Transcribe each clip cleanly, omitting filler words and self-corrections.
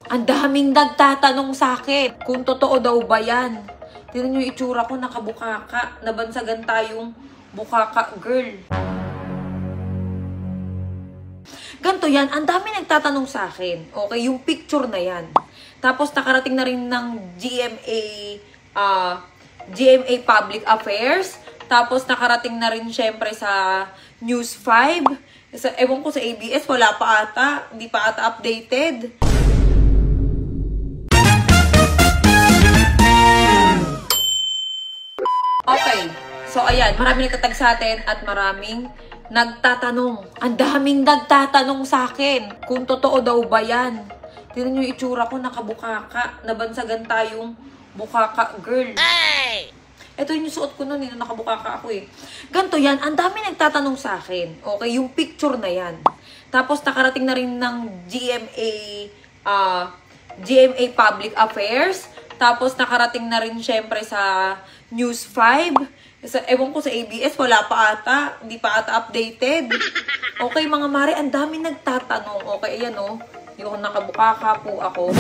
Ang daming nagtatanong sa akin kung totoo daw ba yan. Tignan nyo yung itsura ko, nakabukaka. Nabansagan tayong bukaka girl. Ganto yan, ang dami nagtatanong sa akin. Okay, yung picture na yan. Tapos nakarating na rin ng GMA Public Affairs. Tapos nakarating na rin syempre sa News 5. Ewan ko sa ABS, wala pa ata. Hindi pa ata updated. Okay. So, ayan. Maraming nagtatag sa atin at maraming nagtatanong. Ang daming nagtatanong sa akin kung totoo daw ba yan. Tignan nyo yung itsura ko, nakabukaka. Nabansagan tayong bukaka girl. Hey! Ito yung suot ko nun, nakabukaka ako eh. Ganto yan, ang dami nagtatanong sa akin. Okay, yung picture na yan. Tapos nakarating na rin ng GMA Public Affairs. Tapos nakarating na rin syempre sa News 5. Ewan ko sa ABS, wala pa ata. Hindi pa ata updated. Okay mga mare, ang dami nagtatanong. Okay, ayan o. Yung nakabukaka po ako.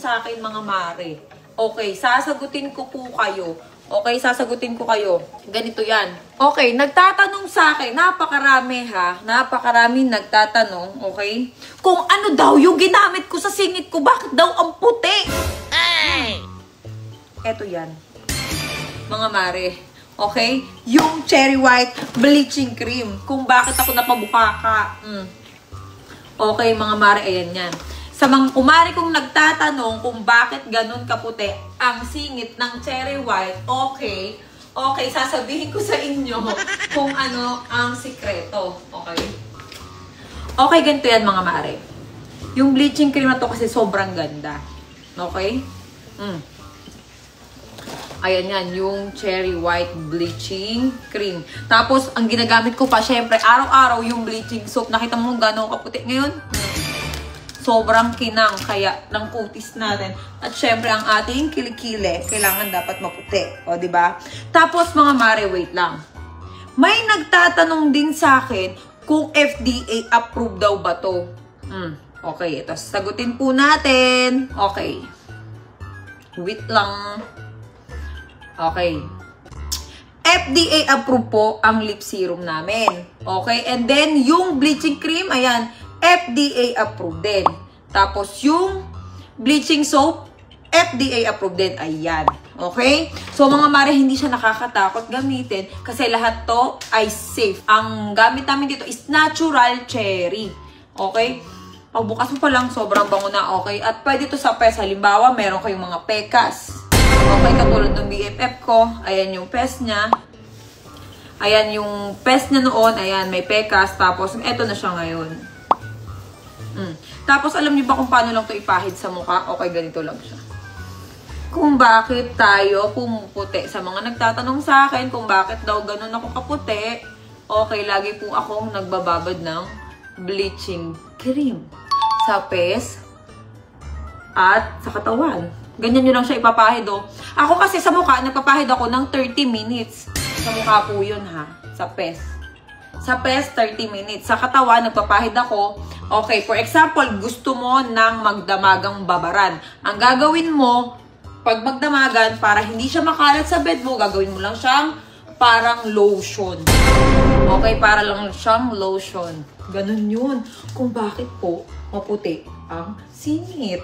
Sa akin mga mare. Okay, sasagutin ko po kayo. Okay, sasagutin ko kayo. Ganito yan. Okay, nagtatanong sa akin. Napakarami ha. Napakarami nagtatanong. Okay? Kung ano daw yung ginamit ko sa singit ko. Bakit daw ang puti? Ay! Eto yan. Mga mare. Okay? Yung cherry white bleaching cream. Kung bakit ako napabukaka. Okay, mga mare. Ayan yan. Sa mga kumari kong nagtatanong kung bakit ganun kaputi ang singit ng cherry white, okay, sasabihin ko sa inyo kung ano ang sikreto, okay? Okay, ganito yan mga mare. Yung bleaching cream na to kasi sobrang ganda, okay? Ayan yan, yung cherry white bleaching cream. Tapos, ang ginagamit ko pa, syempre, araw-araw yung bleaching soap. Nakita mo gano'ng kaputi ngayon? Sobrang kinang kaya ng kutis natin. At syempre, ang ating kilikili, kailangan dapat maputi. O, diba? Tapos, mga mare, wait lang. May nagtatanong din sa akin kung FDA approved daw ba to. Okay, ito. Sagutin po natin. Okay. Wait lang. Okay. FDA approved po ang lip serum namin. Okay, and then, yung bleaching cream, ayan, FDA approved din. Tapos, yung bleaching soap, FDA approved din. Ayan. Okay? So, mga mare, hindi siya nakakatakot gamitin kasi lahat to ay safe. Ang gamit namin dito is natural cherry. Okay? Pagbukas mo pa lang, sobrang bango na. Okay? At pwede to sa pes. Halimbawa, meron kayong mga pekas. Okay, katulad ng BFF ko. Ayan yung pes niya. Ayan yung pes niya noon. Ayan, may pekas. Tapos, eto na siya ngayon. Tapos, alam niyo ba kung paano lang to ipahid sa mukha? Okay, ganito lang siya. Kung bakit tayo pumuputi. Sa mga nagtatanong sa akin kung bakit daw ganun ako kaputi, okay, lagi po akong nagbababad ng bleaching cream sa pes at sa katawan. Ganyan nyo lang siya ipapahid, oh. Ako kasi sa mukha, nagpapahid ako ng 30 minutes. Sa mukha po yun, ha? Sa pes. Sa pes, 30 minutes. Sa katawan, nagpapahid ako. Okay, for example, gusto mo ng magdamagang babaran. Ang gagawin mo, pag magdamagan, para hindi siya makalat sa bed mo, gagawin mo lang siyang parang lotion. Okay, para lang siyang lotion. Ganun yun. Kung bakit po maputi ang singit.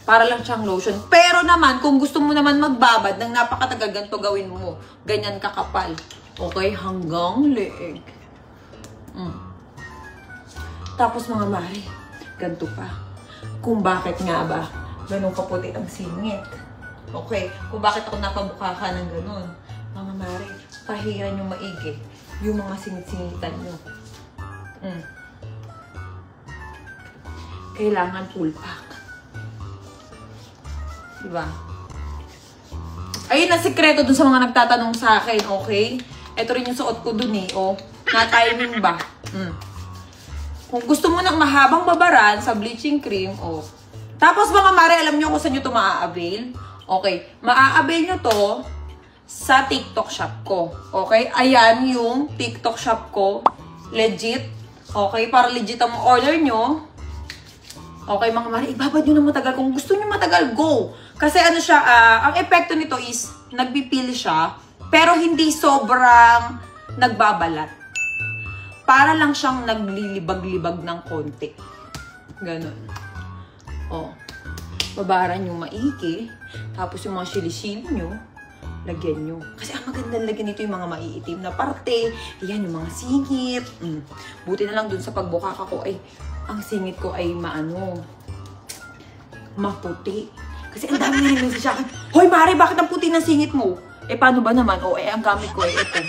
Para lang siyang lotion. Pero naman, kung gusto mo naman magbabad ng napakatagal, ganito gawin mo. Ganyan kakapal. Okay, hanggang leeg. Tapos mga mare, ganito pa. Kung bakit nga ba ganun kaputi ang singit. Okay, kung bakit ako napabukaka ng ganun. Mga mare, pahiran nyo maigi yung mga singit-singitan nyo. Kailangan full pack. Diba? Ayun ang sikreto dun sa mga nagtatanong sa akin, okay? Ito rin yung suot ko dun eh, oh. Na-timing ba? Kung gusto mo ng mahabang babaran sa bleaching cream, oh. Tapos mga mare, alam nyo kung saan nyo ito maa-avail? Okay, maa-avail nyo to sa TikTok shop ko. Okay? Ayan yung TikTok shop ko. Legit. Okay? Para legit ang order nyo. Okay, mga mare, ibabad nyo na matagal. Kung gusto nyo matagal, go! Kasi ano siya, ang epekto nito is, nagpipil siya, pero hindi sobrang nagbabalat. Para lang siyang naglilibag-libag ng konti. Ganon. O. Babaran yung maiki. Tapos yung mga sili-sili nyo, lagyan nyo. Kasi ang magandang lagyan nito yung mga maiitim na parte. Ayan, yung mga singit. Buti na lang dun sa pagbukaka ko, ay, ang singit ko ay maputi. Kasi ang dami na nilin sa akin, hoy Mari, bakit ang puti ng singit mo? Eh, paano ba naman? O, ang gamit ko ay ito.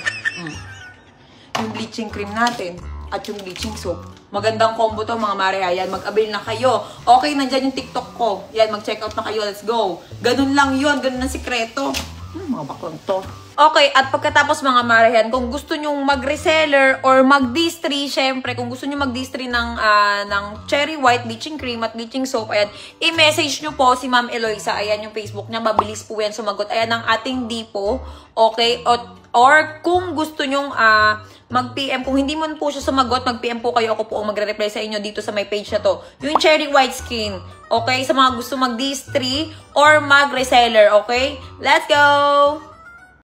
Yung bleaching cream natin at yung bleaching soap. Magandang combo to mga Mare. Ayan, mag-avail na kayo. Okay, nandyan yung TikTok ko. Yan, mag-check out na kayo. Let's go. Ganun lang yun. Ganun ang sikreto. Mga baklang to. Okay, at pagkatapos mga Mare, yan, kung gusto nyong mag-reseller or mag-distry, syempre, kung gusto nyo mag-distry ng Cherry White bleaching cream at bleaching soap, ayan, i-message nyo po si Ma'am Eloisa. Ayan yung Facebook niya. Mabilis po yan sumagot. Ayan ang ating Dipo. Okay? Or kung gusto nyong mag-PM, kung hindi mo po siya sumagot, mag-PM po kayo, ako po ang magre-reply sa inyo dito sa my page na to. Yung Cherry White Skin, okay? Sa mga gusto mag-distry or mag-reseller, okay? Let's go!